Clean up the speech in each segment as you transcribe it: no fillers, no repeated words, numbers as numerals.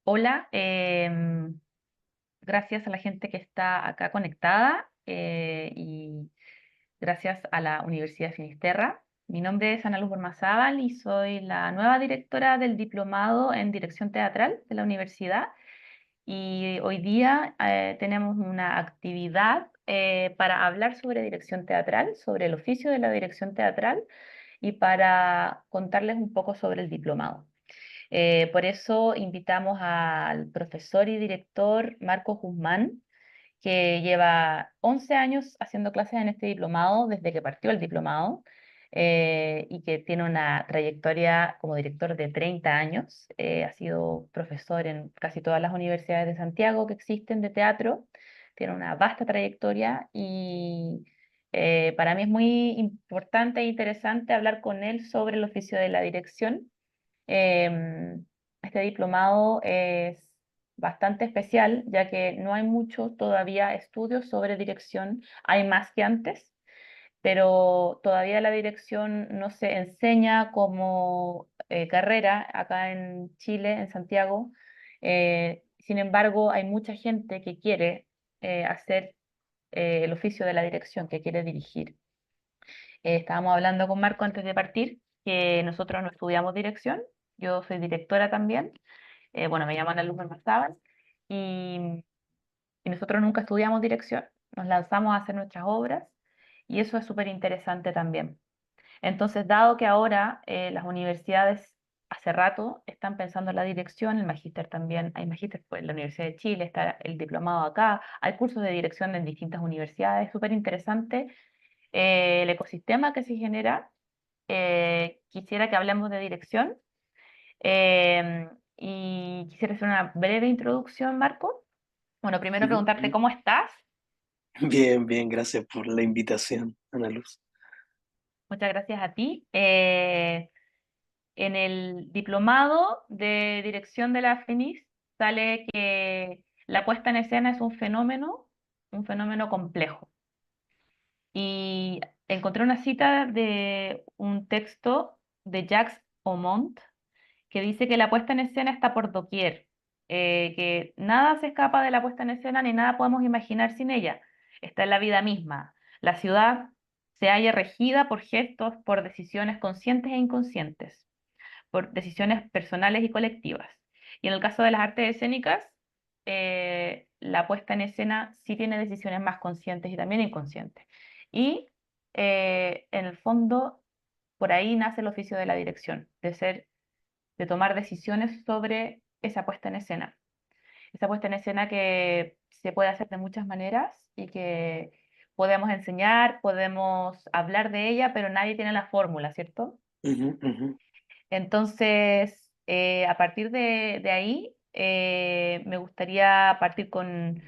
Hola, gracias a la gente que está acá conectada y gracias a la Universidad de Finisterra. Mi nombre es Ana Luz Bormazábal y soy la nueva directora del diplomado en dirección teatral de la universidad. Y hoy día tenemos una actividad para hablar sobre dirección teatral, sobre el oficio de la dirección teatral y para contarles un poco sobre el diplomado. Por eso invitamos al profesor y director Marcos Guzmán, que lleva 11 años haciendo clases en este diplomado desde que partió el diplomado y que tiene una trayectoria como director de 30 años. Ha sido profesor en casi todas las universidades de Santiago que existen de teatro. Tiene una vasta trayectoria y para mí es muy importante e interesante hablar con él sobre el oficio de la dirección. Este diplomado es bastante especial, ya que no hay mucho todavía estudios sobre dirección, hay más que antes, pero todavía la dirección no se enseña como carrera acá en Chile, en Santiago. Sin embargo, hay mucha gente que quiere hacer el oficio de la dirección, que quiere dirigir. Estábamos hablando con Marco antes de partir, que nosotros no estudiamos dirección, yo soy directora también, bueno, me llaman Ana Luz Mazábal, y, y nosotros nunca estudiamos dirección, nos lanzamos a hacer nuestras obras, y eso es súper interesante también. Entonces, dado que ahora las universidades hace rato están pensando en la dirección, el magíster también, hay magíster pues, en la Universidad de Chile, está el diplomado acá, hay cursos de dirección en distintas universidades, súper interesante el ecosistema que se genera. Quisiera que hablemos de dirección y quisiera hacer una breve introducción, Marco. Bueno, primero Ujú, preguntarte ujú. cómo estás. Bien, bien, gracias por la invitación, Ana Luz. Muchas gracias a ti. En el diplomado de dirección de la FENIS sale que la puesta en escena es un fenómeno complejo. Y encontré una cita de un texto de Jacques Aumont que dice que la puesta en escena está por doquier, que nada se escapa de la puesta en escena ni nada podemos imaginar sin ella. Está en la vida misma. La ciudad se halla regida por gestos, por decisiones conscientes e inconscientes, por decisiones personales y colectivas. Y en el caso de las artes escénicas, la puesta en escena sí tiene decisiones más conscientes y también inconscientes. Y en el fondo, por ahí nace el oficio de la dirección, de tomar decisiones sobre esa puesta en escena. Esa puesta en escena que se puede hacer de muchas maneras y que podemos enseñar, podemos hablar de ella, pero nadie tiene la fórmula, ¿cierto? Ujú, ujú. Entonces, a partir de ahí, me gustaría partir con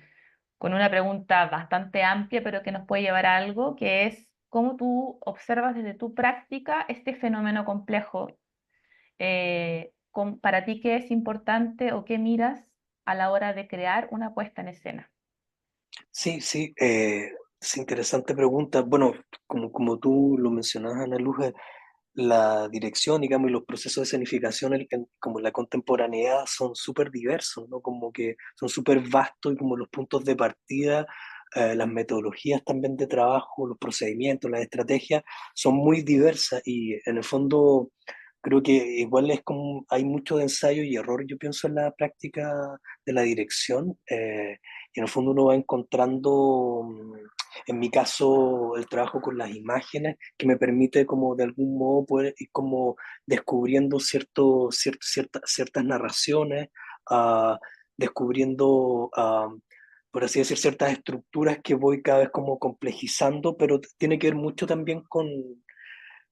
una pregunta bastante amplia, pero que nos puede llevar a algo, que es cómo tú observas desde tu práctica este fenómeno complejo. Para ti, ¿qué es importante o qué miras a la hora de crear una puesta en escena? Sí, sí, es interesante pregunta. Bueno, como tú lo mencionabas, Ana Luz, la dirección, digamos, y los procesos de escenificación, como en la contemporaneidad, son súper diversos, ¿no? Como que son súper vastos y como los puntos de partida, las metodologías también de trabajo, los procedimientos, las estrategias, son muy diversas y en el fondo creo que igual es como hay mucho de ensayo y error, yo pienso en la práctica de la dirección, y en el fondo uno va encontrando, en mi caso, el trabajo con las imágenes que me permite como de algún modo poder ir como descubriendo ciertas narraciones, ah, descubriendo, por así decir, ciertas estructuras que voy cada vez como complejizando, pero tiene que ver mucho también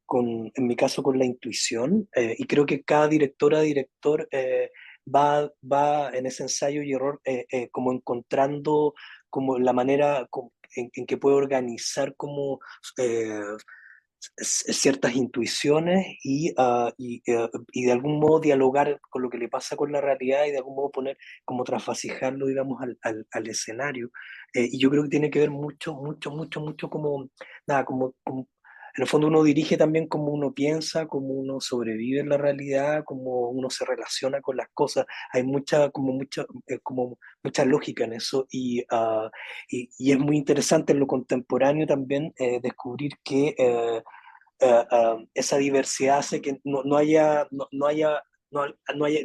en mi caso, con la intuición, y creo que cada directora, director va en ese ensayo y error como encontrando como la manera en que puede organizar como eh, ciertas intuiciones y de algún modo dialogar con lo que le pasa con la realidad y de algún modo poner, como trasvasijarlo, digamos, al escenario. Y yo creo que tiene que ver mucho, mucho, mucho, mucho como, nada, como en el fondo uno dirige también cómo uno piensa, cómo uno sobrevive en la realidad, cómo uno se relaciona con las cosas. Hay como mucha lógica en eso y es muy interesante en lo contemporáneo también descubrir que esa diversidad hace que no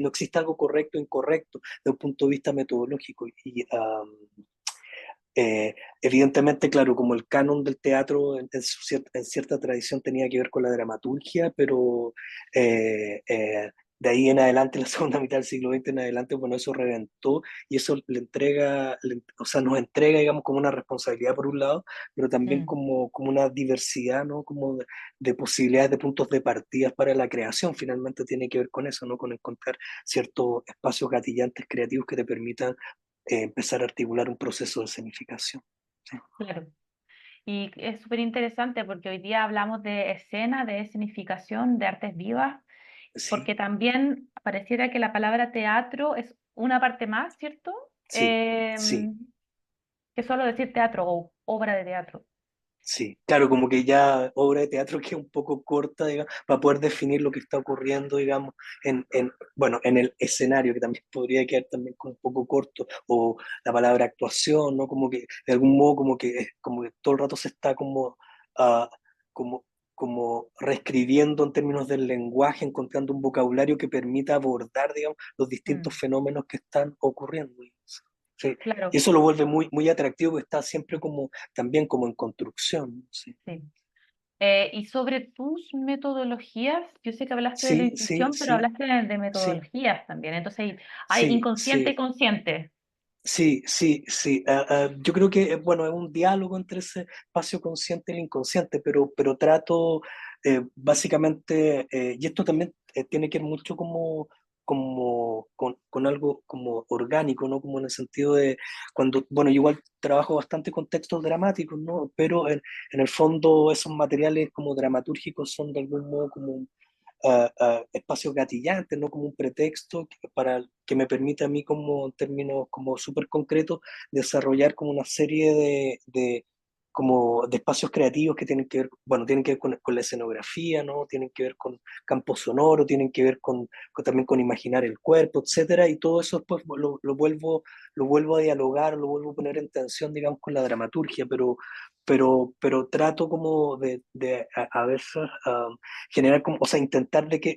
exista algo correcto o incorrecto desde un punto de vista metodológico. Evidentemente, claro, como el canon del teatro en cierta tradición tenía que ver con la dramaturgia, pero de ahí en adelante, la segunda mitad del siglo XX en adelante, bueno, eso reventó y eso o sea, nos entrega, digamos, como una responsabilidad por un lado, pero también Mm, como una diversidad, ¿no? Como de posibilidades, de puntos de partida para la creación, finalmente tiene que ver con eso, ¿no? Con encontrar ciertos espacios gatillantes creativos que te permitan empezar a articular un proceso de escenificación. Sí, claro. Y es súper interesante porque hoy día hablamos de escena, de escenificación, de artes vivas, sí, porque también pareciera que la palabra teatro es una parte más, ¿cierto? sí, sí, Que solo decir teatro o obra de teatro. sí. Claro, como que ya obra de teatro que es un poco corta, digamos, para poder definir lo que está ocurriendo, digamos, bueno, en el escenario, que también podría quedar también como un poco corto, o la palabra actuación, ¿no? Como que de algún modo como que todo el rato se está ah, como, como reescribiendo en términos del lenguaje, encontrando un vocabulario que permita abordar, digamos, los distintos Mm, fenómenos que están ocurriendo. Sí. Y claro, eso lo vuelve muy, muy atractivo, porque está siempre como, también como en construcción, ¿no? Sí, sí. Y sobre tus metodologías, yo sé que hablaste de la sí, sí, intuición, pero sí, hablaste de sí, metodologías también. Entonces hay sí, inconsciente y sí, consciente. sí, sí, sí. Yo creo que, bueno, es un diálogo entre ese espacio consciente y el inconsciente, pero trato básicamente, y esto también tiene que ver mucho con algo como orgánico, ¿no? Como en el sentido de cuando, bueno, yo igual trabajo bastante con textos dramáticos, ¿no? Pero en el fondo esos materiales como dramatúrgicos son de algún modo como espacios gatillantes, no como un pretexto para que me permita a mí como en términos como súper concretos desarrollar como una serie como de espacios creativos que tienen que ver, bueno, tienen que ver con la escenografía, ¿no? Tienen que ver con campo sonoro, tienen que ver también con imaginar el cuerpo, etcétera, y todo eso después lo vuelvo a dialogar, lo vuelvo a poner en tensión, digamos, con la dramaturgia, pero trato como de a veces generar como, o sea, intentar de que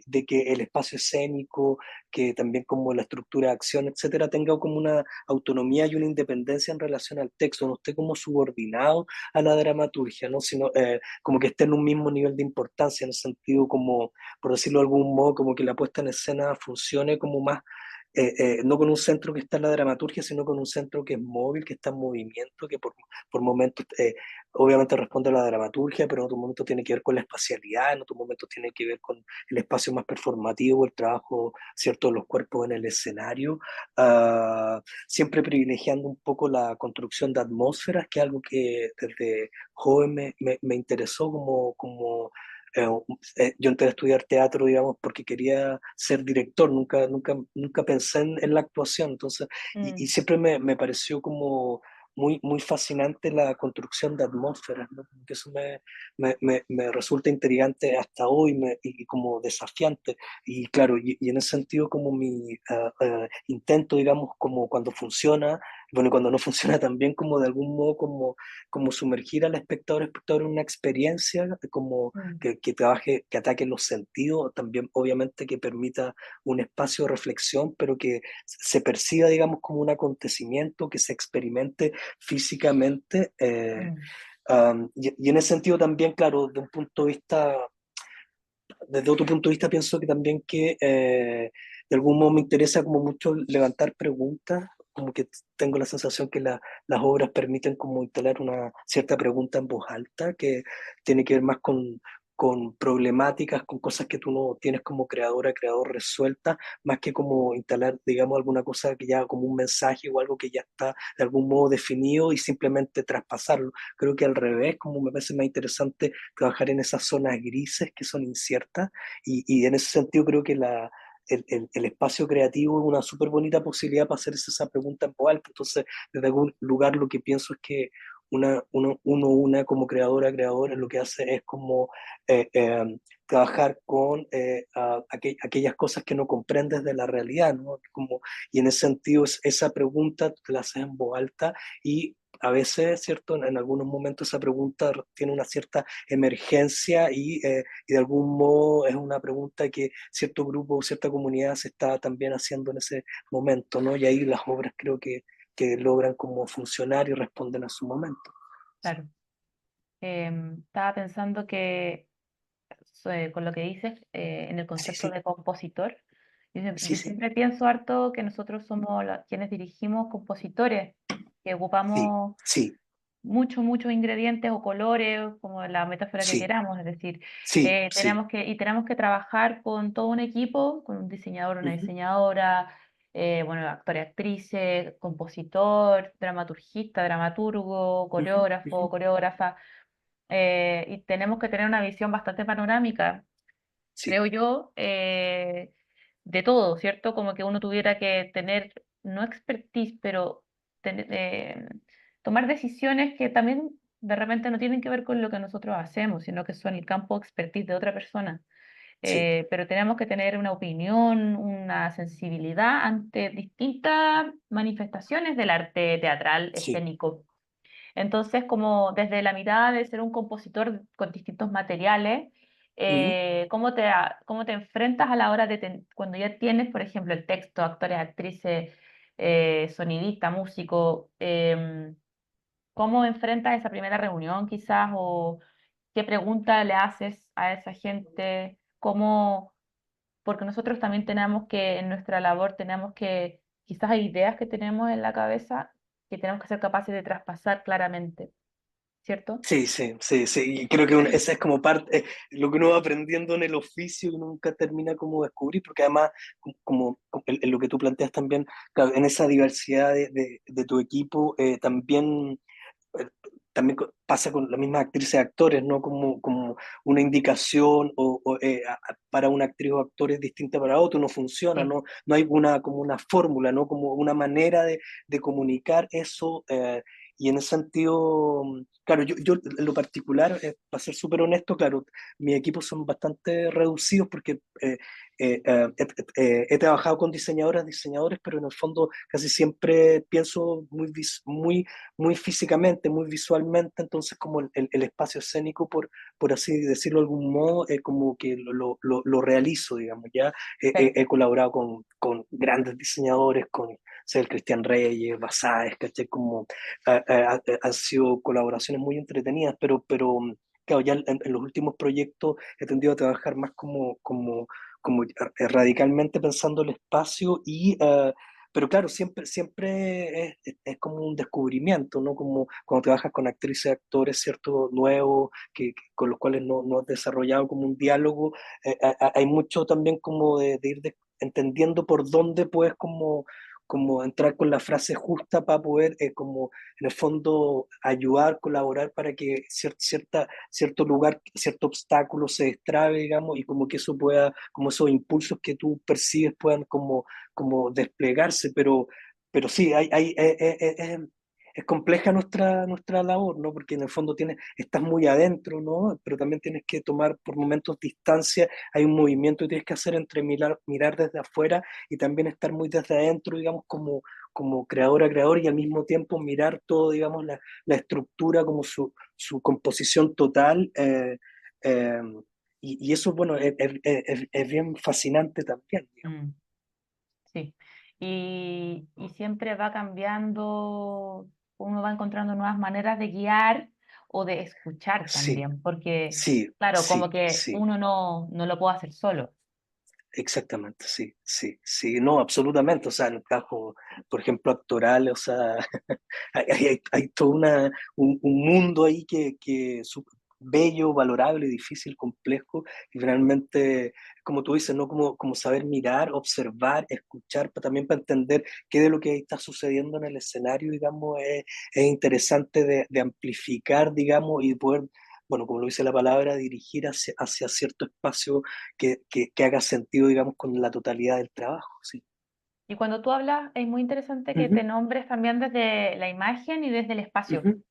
el espacio escénico, que también como la estructura de acción, etcétera, tenga como una autonomía y una independencia en relación al texto, no esté como subordinado a la dramaturgia, ¿no? Sino como que esté en un mismo nivel de importancia, en el sentido como, por decirlo de algún modo, como que la puesta en escena funcione como más no con un centro que está en la dramaturgia, sino con un centro que es móvil, que está en movimiento, que por momentos obviamente responde a la dramaturgia, pero en otro momento tiene que ver con la espacialidad, en otro momento tiene que ver con el espacio más performativo, el trabajo, ¿cierto?, de los cuerpos en el escenario, siempre privilegiando un poco la construcción de atmósferas, que es algo que desde joven me interesó eh, yo entré a estudiar teatro, digamos, porque quería ser director, nunca pensé en la actuación, entonces, y Mm, siempre me pareció como muy, muy fascinante la construcción de atmósferas, ¿no? Que eso me resulta intrigante hasta hoy y como desafiante. Y claro, y en ese sentido como mi intento, digamos, como cuando funciona, bueno, y cuando no funciona también como de algún modo como sumergir al espectador en una experiencia, como mm, que trabaje, que ataque los sentidos, también obviamente que permita un espacio de reflexión, pero que se perciba, digamos, como un acontecimiento, que se experimente físicamente. mm, Y en ese sentido también, claro, desde otro punto de vista pienso que también que de algún modo me interesa como mucho levantar preguntas, como que tengo la sensación que las obras permiten como instalar una cierta pregunta en voz alta que tiene que ver más con problemáticas, con cosas que tú no tienes como creadora, creador resueltas, más que como instalar, digamos, alguna cosa que ya como un mensaje o algo que ya está de algún modo definido y simplemente traspasarlo. Creo que al revés, como me parece más interesante trabajar en esas zonas grises que son inciertas y en ese sentido creo que el espacio creativo es una súper bonita posibilidad para hacerse esa pregunta en voz alta. Entonces, desde algún lugar lo que pienso es que una como creadora, creador, lo que hace es como trabajar con aquellas cosas que no comprendes de la realidad, ¿no? Como, y en ese sentido, esa pregunta te la haces en voz alta y a veces, ¿cierto? En algunos momentos esa pregunta tiene una cierta emergencia y de algún modo es una pregunta que cierto grupo o cierta comunidad se está también haciendo en ese momento, ¿no? Y ahí las obras creo que logran como funcionar y responden a su momento. Claro. Estaba pensando que con lo que dices en el Sí, concepto sí, de compositor, sí, yo sí, siempre pienso harto que nosotros somos quienes dirigimos compositores, que sí, ocupamos sí, muchos ingredientes o colores, como la metáfora que sí, queramos, es decir, sí, sí. tenemos que trabajar con todo un equipo, con un diseñador, una Ujú, diseñadora, bueno, actores, actrices, compositor, dramaturgista, dramaturgo, ujú, coreógrafo, ujú. coreógrafa, y tenemos que tener una visión bastante panorámica, Sí, creo yo, de todo, ¿cierto? Como que uno tuviera que tener, no expertise, pero tomar decisiones que también de repente no tienen que ver con lo que nosotros hacemos, sino que son el campo expertise de otra persona. sí, Pero tenemos que tener una opinión, una sensibilidad ante distintas manifestaciones del arte teatral, sí. escénico. Entonces, como desde la mirada de ser un compositor con distintos materiales, Ujú, cómo te enfrentas a la hora de, cuando ya tienes, por ejemplo, el texto, actores, actrices, sonidista, músico, cómo enfrentas esa primera reunión quizás o qué pregunta le haces a esa gente, cómo, porque nosotros también tenemos que, en nuestra labor, tenemos que, quizás hay ideas que tenemos en la cabeza que tenemos que ser capaces de traspasar claramente. ¿Cierto? sí, sí, sí, sí. Y creo que esa es como parte, lo que uno va aprendiendo en el oficio y nunca termina como descubrir, porque además, como en lo que tú planteas también, claro, en esa diversidad de tu equipo, eh, también pasa con las mismas actrices y actores, ¿no? Como una indicación para una actriz o actor es distinta para otro, no funciona, Sí, no hay una, como una fórmula, ¿no? Como una manera de comunicar eso. Y en ese sentido, claro, yo en lo particular, para ser súper honesto, claro, mis equipos son bastante reducidos porque he trabajado con diseñadoras, diseñadores, pero en el fondo casi siempre pienso muy físicamente, muy visualmente, entonces como el espacio escénico, por así decirlo de algún modo, como que lo realizo, digamos, ya he perfecto. colaborado con grandes diseñadores, con el Cristian Reyes, Basáez, ¿cachai? Como han sido colaboraciones muy entretenidas, pero claro, ya en los últimos proyectos he tendido a trabajar más como radicalmente pensando el espacio pero claro, siempre es como un descubrimiento, ¿no? Como cuando trabajas con actrices, actores, ¿cierto? Nuevos, con los cuales no has desarrollado como un diálogo, hay mucho también como de ir entendiendo por dónde puedes como entrar con la frase justa para poder como en el fondo ayudar, colaborar para que cierto lugar, cierto obstáculo se destrabe, digamos, y como que eso pueda, como esos impulsos que tú percibes puedan como desplegarse, pero sí, es compleja nuestra labor, ¿no? Porque en el fondo estás muy adentro, ¿no? Pero también tienes que tomar por momentos distancia, hay un movimiento que tienes que hacer entre mirar desde afuera y también estar muy desde adentro, digamos, como creadora, creador, y al mismo tiempo mirar todo, digamos, la estructura, como su composición total. Eh, y eso, bueno, es bien fascinante también, digamos. Mm, sí. Y siempre va cambiando, uno va encontrando nuevas maneras de guiar o de escuchar Sí, también, porque, sí, claro, como sí, que sí, uno no lo puede hacer solo. exactamente, sí, sí, sí, no, absolutamente, o sea, en el caso, por ejemplo, actoral, o sea, hay todo un mundo ahí que es bello, valorable, difícil, complejo, y realmente, como tú dices, ¿no? Como saber mirar, observar, escuchar, pero también para entender qué de lo que está sucediendo en el escenario, digamos, es interesante de amplificar, digamos, y poder, bueno, como lo dice la palabra, dirigir hacia cierto espacio que haga sentido, digamos, con la totalidad del trabajo, sí. Y cuando tú hablas, es muy interesante que te Ujú, nombres también desde la imagen y desde el espacio. ujú.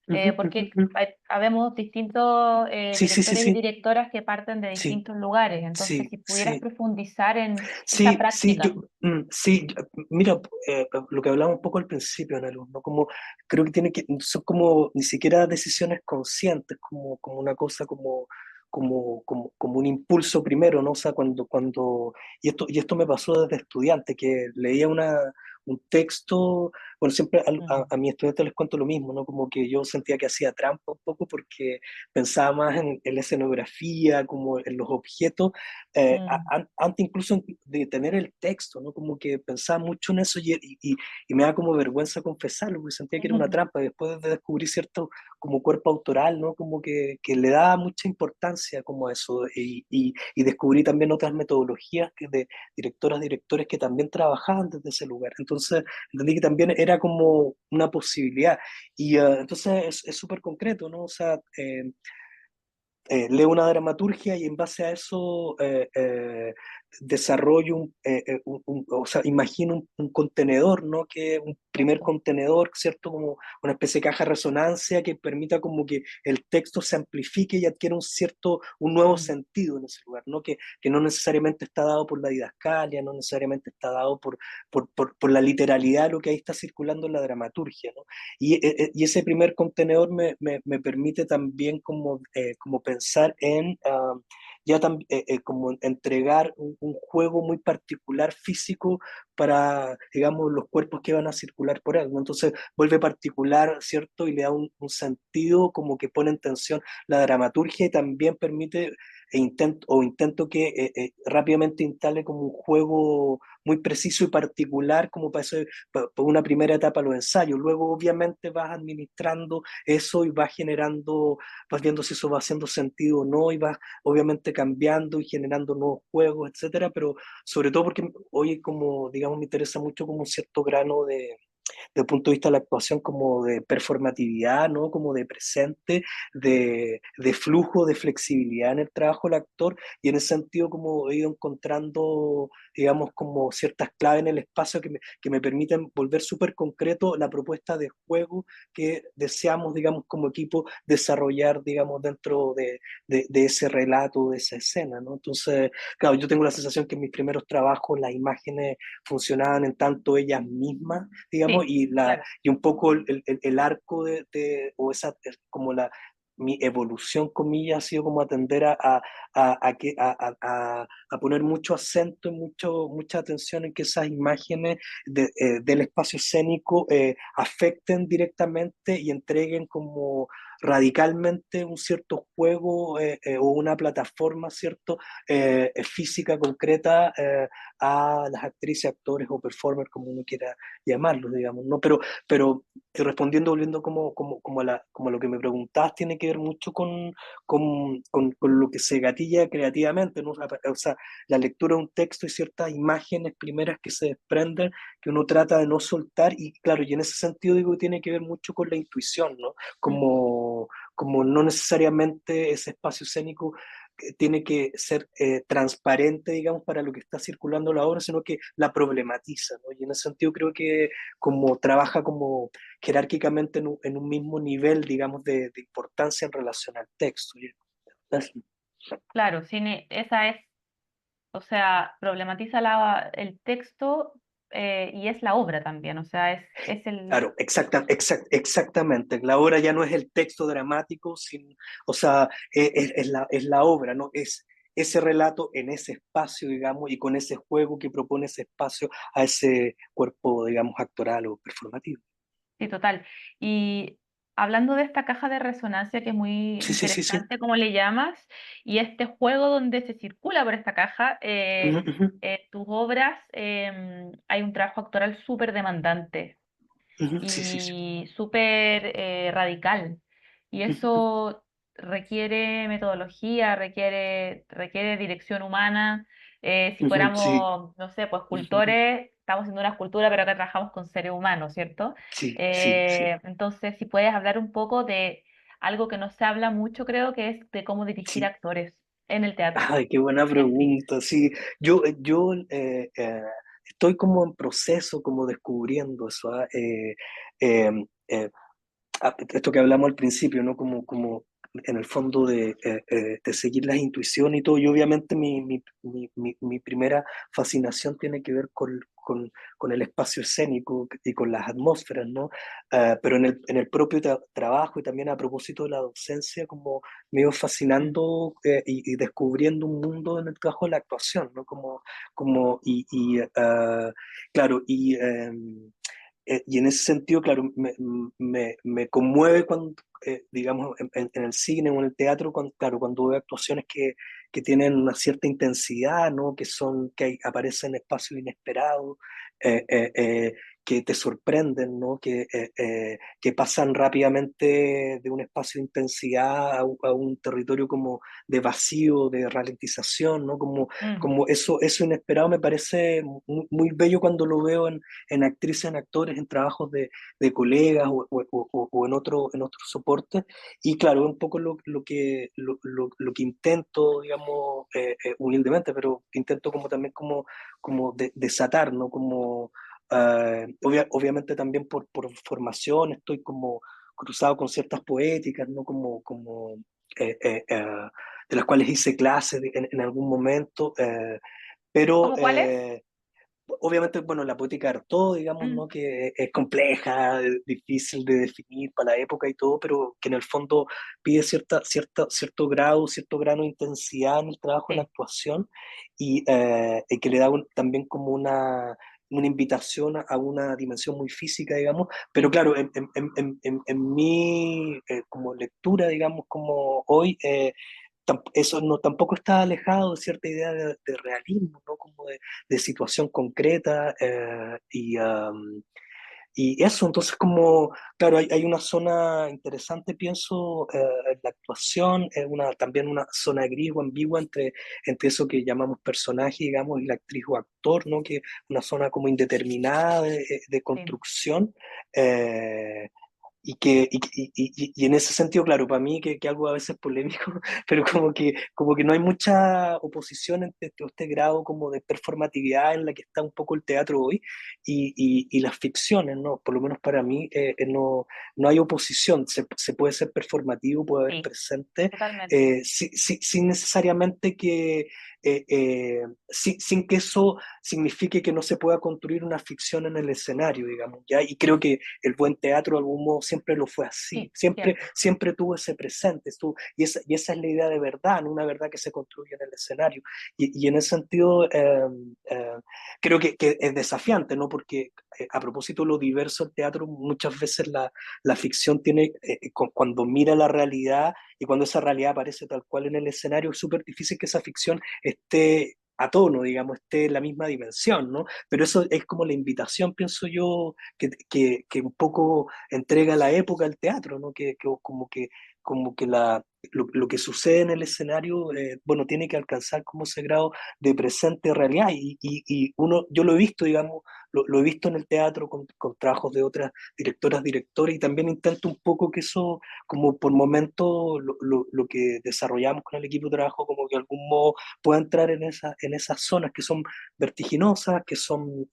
Ujú, ujú, porque ujú. habemos distintos Sí, sí, sí, directores y sí, directoras que parten de sí, distintos lugares. Entonces, sí, si pudieras sí. profundizar en esa Sí, sí, práctica. sí, mira, lo que hablamos un poco al principio, Ana Luz, ¿no? Como, creo que tiene que, son como ni siquiera decisiones conscientes, como una cosa como un impulso primero, ¿no? O sea, y esto me pasó desde estudiante, que leía un texto, bueno, siempre Mm, a mis estudiantes les cuento lo mismo, ¿no? Como que yo sentía que hacía trampa un poco porque pensaba más en la escenografía, como en los objetos, mm, antes incluso de tener el texto, ¿no? Como que pensaba mucho en eso y me da como vergüenza confesarlo, porque sentía que era una trampa. Y después de descubrir cierto como cuerpo autoral, ¿no? Como que le daba mucha importancia como a eso y descubrí también otras metodologías de directoras, directores que también trabajaban desde ese lugar. Entonces entendí que también era como una posibilidad. Y entonces es súper concreto, ¿no? O sea, leo una dramaturgia y en base a eso desarrollo o sea, imagino un contenedor, ¿no? Que un primer eso. contenedor, ¿cierto? Como una especie de caja de resonancia que permita como que el texto se amplifique y adquiera un nuevo Mm, sentido en ese lugar, ¿no? Que no necesariamente está dado por la didascalia, no necesariamente está dado por la literalidad de lo que ahí está circulando en la dramaturgia, ¿no? Y ese primer contenedor me permite también como pensar en como entregar un juego muy particular físico para, digamos, los cuerpos que van a circular por él, ¿no? Entonces vuelve particular, ¿cierto? Y le da un sentido como que pone en tensión la dramaturgia y también permite intento que rápidamente instale como un juego muy preciso y particular como para eso, por una primera etapa los ensayos. Luego, obviamente, vas administrando eso y vas viendo si eso va haciendo sentido o no, y vas obviamente cambiando y generando nuevos juegos, etcétera. Pero sobre todo porque hoy, como digamos, me interesa mucho como un cierto grano desde el punto de vista de la actuación como de performatividad, ¿no? Como de presente, de flujo, de flexibilidad en el trabajo del actor, y en ese sentido como he ido encontrando, digamos, como ciertas claves en el espacio que me permiten volver súper concreto la propuesta de juego que deseamos, digamos, como equipo desarrollar, digamos, dentro de ese relato, de esa escena, ¿no? Entonces, claro, yo tengo la sensación que en mis primeros trabajos las imágenes funcionaban en tanto ellas mismas, digamos, sí, y claro. y un poco el arco o esa, como mi evolución, comillas, ha sido como atender a poner mucho acento y mucha atención en que esas imágenes del espacio escénico afecten directamente y entreguen como radicalmente un cierto juego o una plataforma, ¿cierto? Física concreta a las actrices, actores o performers, como uno quiera llamarlos, digamos, ¿no? Pero respondiendo, volviendo como a lo que me preguntabas, tiene que ver mucho con lo que se gatilla creativamente, ¿no? O sea, la lectura de un texto y ciertas imágenes primeras que se desprenden, que uno trata de no soltar, y claro, y en ese sentido digo que tiene que ver mucho con la intuición, ¿no? Mm, Como no necesariamente ese espacio escénico tiene que ser transparente, digamos, para lo que está circulando la obra, sino que la problematiza, ¿no? Y en ese sentido creo que como trabaja como jerárquicamente en un mismo nivel, digamos, de importancia en relación al texto. Eso. claro, cine, esa es, o sea, problematiza el texto y es la obra también, o sea, es el, Claro, exactamente. La obra ya no es el texto dramático, o sea, es la obra, ¿no? Es ese relato en ese espacio, digamos, y con ese juego que propone ese espacio a ese cuerpo, digamos, actoral o performativo. sí, total. Y hablando de esta caja de resonancia que es muy Sí, sí, sí, sí. interesante, como le llamas, y este juego donde se circula por esta caja, Ujú, ujú, tus obras, hay un trabajo actoral súper demandante ujú. Sí, sí, sí. y súper radical. Y Ujú, ujú, eso requiere metodología, requiere dirección humana. Si ujú. Sí. fuéramos, no sé, pues Ujú, ujú. escultores, estamos haciendo una escultura, pero acá trabajamos con seres humanos, ¿cierto? Sí, sí, sí, Entonces, si puedes hablar un poco de algo que no se habla mucho, creo que es de cómo dirigir sí. actores en el teatro, Ay, qué buena en sí. pregunta. Sí, yo estoy como en proceso, como descubriendo eso. ¿Ah? Eh, eh, esto que hablamos al principio, ¿no? Como en el fondo de seguir las intuiciones y todo. Y obviamente mi primera fascinación tiene que ver con el espacio escénico y con las atmósferas, ¿no? Pero en el propio trabajo y también a propósito de la docencia, como me iba Mm. fascinando y descubriendo un mundo en el trabajo de la actuación, ¿no? Claro, y en ese sentido, claro, me conmueve cuando, digamos, en el cine o en el teatro, claro, cuando veo actuaciones que tienen una cierta intensidad, ¿no? Que aparecen en espacios inesperados, eh, eh, eh, que te sorprenden, ¿no? Que pasan rápidamente de un espacio de intensidad a un territorio como de vacío, de ralentización, ¿no? Mm. Como eso inesperado me parece muy bello cuando lo veo en actrices, en actores, en trabajos de colegas o en otros soportes. Y claro, un poco lo que intento, digamos, humildemente, pero que intento como también como desatar, ¿no? Obviamente también por formación estoy como cruzado con ciertas poéticas, ¿no? Eh, eh, eh, de las cuales hice clases en algún momento, pero ¿Cómo cuál es? obviamente, bueno, la poética de Artaud, digamos, Mm. ¿no? Que es compleja, es difícil de definir para la época y todo, pero que en el fondo pide cierto grado, cierto grano de intensidad en el trabajo, en la Sí. actuación, y que le da también como una invitación a una dimensión muy física, digamos, pero Mm. claro, en mi como lectura, digamos, como hoy, eso no tampoco está alejado de cierta idea de realismo, ¿no? De situación concreta, y eso, entonces como, claro, hay una zona interesante, pienso, en la actuación, también una zona gris o ambigua entre eso que llamamos personaje, digamos, y la actriz o actor, ¿no? Que una zona como indeterminada de Sí. construcción. eh, y en ese sentido, claro, para mí que algo a veces polémico, pero como que no hay mucha oposición entre este grado como de performatividad en la que está un poco el teatro hoy y las ficciones, ¿no? Por lo menos para mí no hay oposición, se puede ser performativo, puede haber Sí, presente, totalmente. sin necesariamente sin que eso signifique que no se pueda construir una ficción en el escenario, digamos, ¿ya? Y creo que el buen teatro de algún modo siempre lo fue así, Sí, cierto. siempre tuvo ese presente, y esa es la idea de verdad, ¿no? Una verdad que se construye en el escenario. Y en ese sentido, eh, creo que es desafiante, ¿no? Porque a propósito de lo diverso del teatro, muchas veces la ficción tiene, cuando mira la realidad y cuando esa realidad aparece tal cual en el escenario, es súper difícil que esa ficción esté a tono, digamos, esté en la misma dimensión, ¿no? Pero eso es como la invitación, pienso yo, que un poco entrega la época al teatro, ¿no? Como que lo que sucede en el escenario, bueno, tiene que alcanzar como ese grado de presente realidad. Yo lo he visto, digamos, lo he visto en el teatro con trabajos de otras directoras, directores, y también intento un poco que eso, como por momento, lo que desarrollamos con el equipo de trabajo, como que de algún modo pueda entrar en esas zonas que son vertiginosas, que son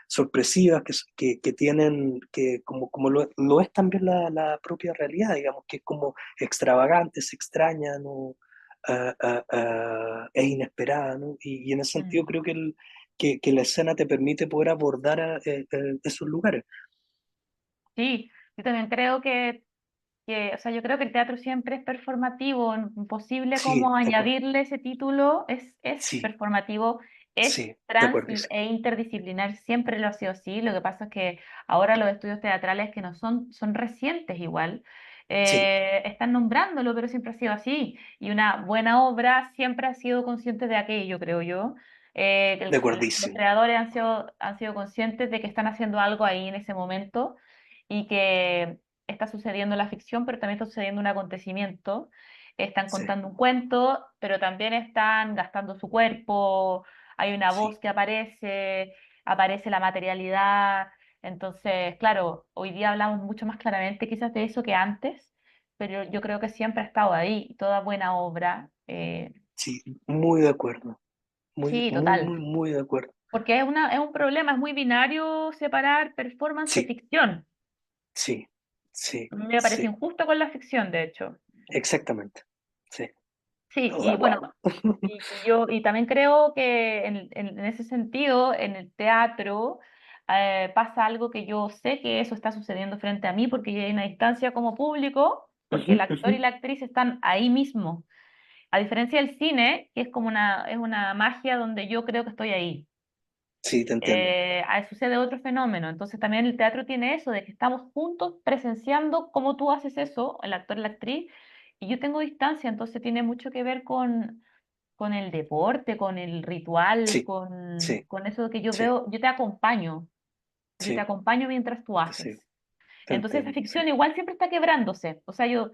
sorpresivas, que tienen, como lo es también la propia realidad, digamos, que es como extravagante, se extraña, ¿no? Es inesperada, ¿no? Y en ese sentido Mm. creo que la escena te permite poder abordar esos lugares. Sí, yo también creo o sea, yo creo que el teatro siempre es performativo, imposible Sí, como de acuerdo. añadirle ese título, es Sí, performativo, es sí, de trans acuerdísimo. e interdisciplinar, siempre lo ha sido así, lo que pasa es que ahora los estudios teatrales que no son recientes igual, Sí, están nombrándolo, pero siempre ha sido así, y una buena obra siempre ha sido consciente de aquello, creo yo. de Los acuerdísimo. creadores han sido conscientes de que están haciendo algo ahí en ese momento y que está sucediendo en la ficción, pero también está sucediendo un acontecimiento. Están Sí, contando un cuento, pero también están gastando su cuerpo, hay una voz sí, que aparece la materialidad. Entonces, claro, hoy día hablamos mucho más claramente quizás de eso que antes, pero yo creo que siempre ha estado ahí, toda buena obra. sí, muy de acuerdo. Sí, total. Muy de acuerdo. Porque es un problema, es muy binario separar performance de Sí, ficción. sí. sí, A mí me parece sí, injusto con la ficción, de hecho. exactamente. Sí, Sí, todo de y acuerdo. bueno, y también creo que en ese sentido, en el teatro, pasa algo que yo sé que eso está sucediendo frente a mí porque hay una distancia como público, porque Ujú, el actor y ujú. la actriz están ahí mismo. A diferencia del cine, que es como es una magia donde yo creo que estoy ahí. Sí, te entiendo. Sucede otro fenómeno. Entonces también el teatro tiene eso, de que estamos juntos presenciando cómo tú haces eso, el actor y la actriz, y yo tengo distancia, entonces tiene mucho que ver con el deporte, con el ritual, Sí, sí, con eso que yo sí, veo, yo te sí, acompaño mientras tú te sigo, haces. te Entonces esa entiendo, sí. ficción igual siempre está quebrándose. O sea, yo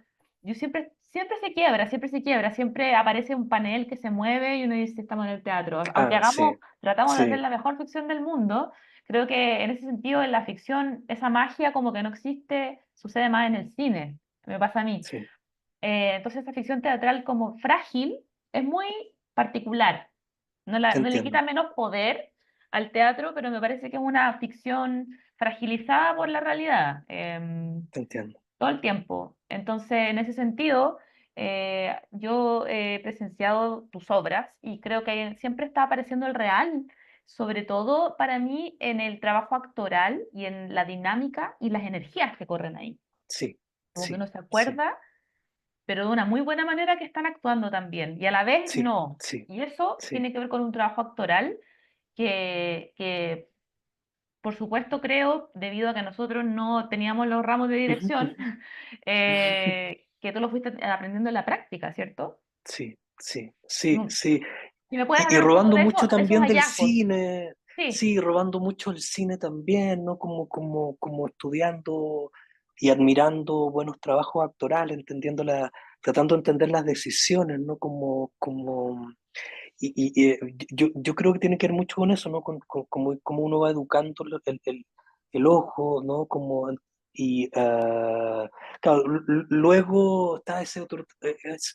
siempre se quiebra, siempre se quiebra, siempre aparece un panel que se mueve y uno dice, estamos en el teatro. Aunque Ah, sí, tratamos de hacer sí, la mejor ficción del mundo, creo que en ese sentido, en la ficción, esa magia como que no existe, sucede más en el cine. Me pasa a mí. sí, Entonces esa ficción teatral como frágil es muy particular. te No le quita entiendo, menos poder al teatro, pero me parece que es una ficción fragilizada por la realidad, te entiendo. todo el tiempo. Entonces, en ese sentido, yo he presenciado tus obras y creo que siempre está apareciendo el real, sobre todo para mí en el trabajo actoral y en la dinámica y las energías que corren ahí. Sí, Como que sí, uno se sí, acuerda pero de una muy buena manera que están actuando también, y a la vez sí, no. sí, Y eso sí. tiene que ver con un trabajo actoral que por supuesto, creo, debido a que nosotros no teníamos los ramos de dirección, que tú lo fuiste aprendiendo en la práctica, ¿cierto? Sí, sí, sí, Mm. sí. ¿Y me puedes Y hablar un poco robando mucho de esos también del hallazgos? cine, Sí. sí, robando mucho el cine también, ¿no? Como estudiando y admirando buenos trabajos actorales, tratando de entender las decisiones, ¿no? Yo creo que tiene que ver mucho con eso, ¿no? Con cómo uno va educando el ojo, ¿no? Claro, luego está ese otro,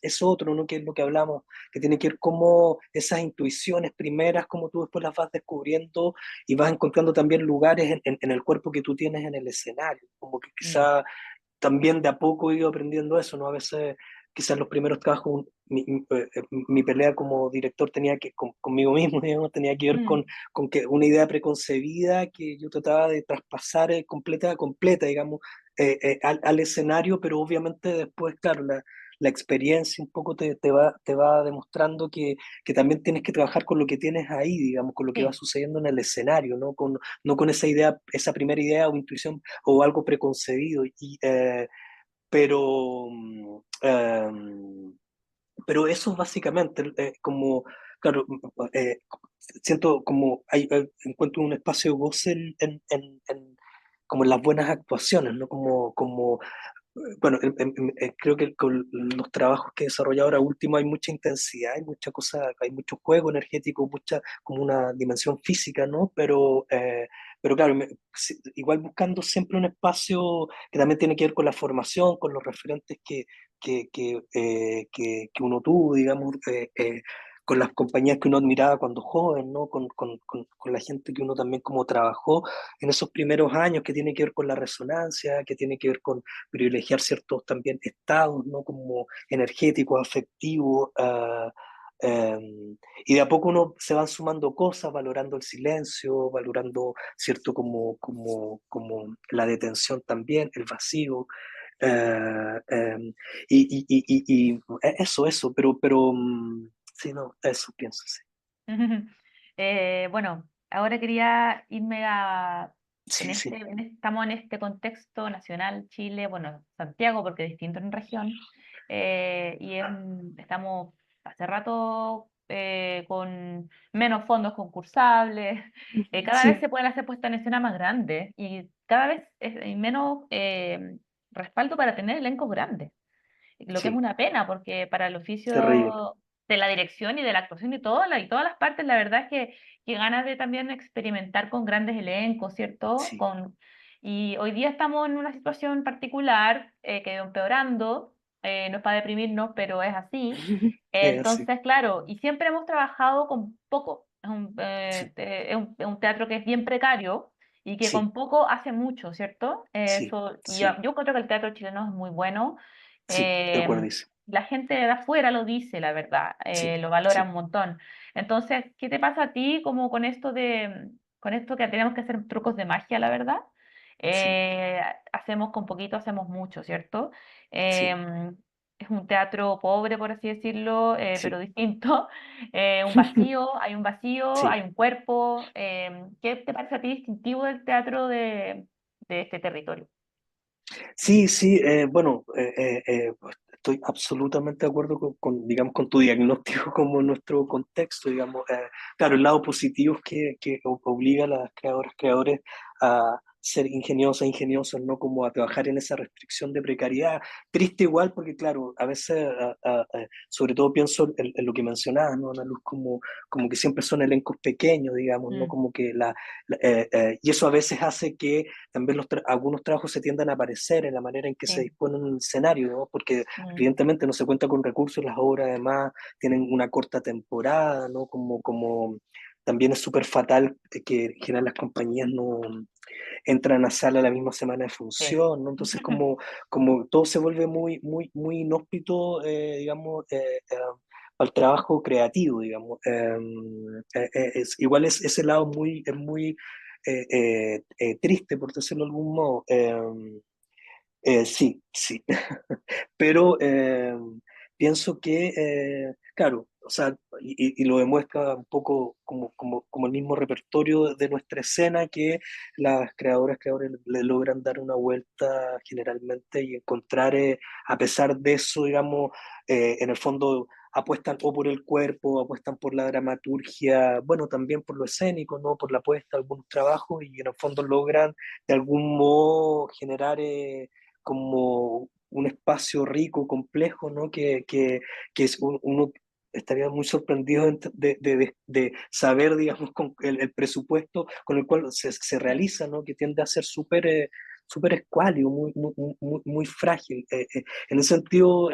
es otro, ¿no? Que es lo que hablamos, que tiene que ver cómo esas intuiciones primeras, cómo tú después las vas descubriendo y vas encontrando también lugares en el cuerpo que tú tienes en el escenario, como que Mm, quizá también de a poco he ido aprendiendo eso, ¿no? A veces, quizás los primeros trabajos, mi pelea como director tenía conmigo mismo, digamos, tenía que ver mm, con que una idea preconcebida que yo trataba de traspasar completa a completa, digamos, al escenario, pero obviamente después, claro, la experiencia un poco te va demostrando que también tienes que trabajar con lo que tienes ahí, digamos, con lo que va sí. sucediendo en el escenario, no con esa idea, esa primera idea o intuición o algo preconcebido. Pero, pero eso es básicamente como, claro, siento como encuentro un espacio de goce como en las buenas actuaciones, ¿no? Bueno, creo que con los trabajos que he desarrollado ahora último hay mucha intensidad, hay mucha cosa, hay mucho juego energético, mucha como una dimensión física, ¿no? Pero claro, igual buscando siempre un espacio que también tiene que ver con la formación, con los referentes que uno tuvo, digamos, con las compañías que uno admiraba cuando joven, ¿no? Con la gente que uno también como trabajó en esos primeros años, que tiene que ver con la resonancia, que tiene que ver con privilegiar ciertos también estados, ¿no? Como energéticos, afectivos, y de a poco uno se van sumando cosas, valorando el silencio, valorando cierto como la detención también, el vacío, eh, eh, y eso, pero sí, no, eso pienso, sí. Bueno, ahora quería irme Sí, sí, estamos en este contexto nacional, Chile, bueno, Santiago, porque es distinto en región, estamos hace rato con menos fondos concursables, cada vez sí, se pueden hacer puestas en escena más grandes y cada vez hay menos respaldo para tener elencos grandes lo que es sí, una pena, porque para el terrible, oficio de la dirección y de la actuación y todo, y todas las partes, la verdad es que ganas de también experimentar con grandes elencos, ¿cierto? sí. Y hoy día estamos en una situación particular que ha ido empeorando, no es para deprimirnos, pero es así. Es así, Entonces, claro, y siempre hemos trabajado con poco. sí, Es un teatro que es bien precario y que sí, con poco hace mucho, ¿cierto? sí, Eso, y sí, yo creo que el teatro chileno es muy bueno. sí, de acuerdo, eh, dice. la gente de afuera lo dice, la verdad, Sí, lo valora sí, un montón. Entonces, ¿qué te pasa a ti como con esto que tenemos que hacer trucos de magia, la verdad? sí, Eh, hacemos con poquito, hacemos mucho, ¿cierto? sí, Em, es un teatro pobre, por así decirlo, pero sí. distinto. Hay un vacío, hay Sí, un cuerpo. ¿Qué te parece a ti distintivo del teatro de este territorio? sí, sí, bueno, pues, estoy absolutamente de acuerdo digamos, con tu diagnóstico como nuestro contexto, digamos. Claro, el lado positivo es que obliga a las creadoras, creadores a ser ingeniosas, ingeniosos, no como a trabajar en esa restricción de precariedad. Triste igual porque, claro, a veces, sobre todo pienso en lo que mencionabas, ¿no, Ana Luz? Como que siempre son elencos pequeños, digamos, ¿no? Mm, Como que y eso a veces hace que también algunos trabajos se tiendan a aparecer en la manera en que se sí, dispone un escenario, ¿no? Porque mm, evidentemente no se cuenta con recursos, las obras además tienen una corta temporada, ¿no? Como también es súper fatal que en general las compañías no entran a sala la misma semana de sí. función, ¿no? Entonces como todo se vuelve muy inhóspito, digamos, al trabajo creativo, digamos. Igual es ese lado es muy triste, por decirlo de algún modo. Sí, sí, pero pienso que, claro, o sea, y lo demuestra un poco como el mismo repertorio de nuestra escena, que las creadoras, creadores le logran dar una vuelta generalmente y encontrar, a pesar de eso, digamos, en el fondo apuestan o por el cuerpo, apuestan por la dramaturgia, bueno, también por lo escénico, ¿no? Por la apuesta, algunos trabajos, y en el fondo logran de algún modo generar... como un espacio rico, complejo, ¿no? Que uno estaría muy sorprendido de saber, digamos, con el presupuesto con el cual se Mm, realiza, ¿no? Que tiende a ser súper escuálido, muy frágil. En ese sentido,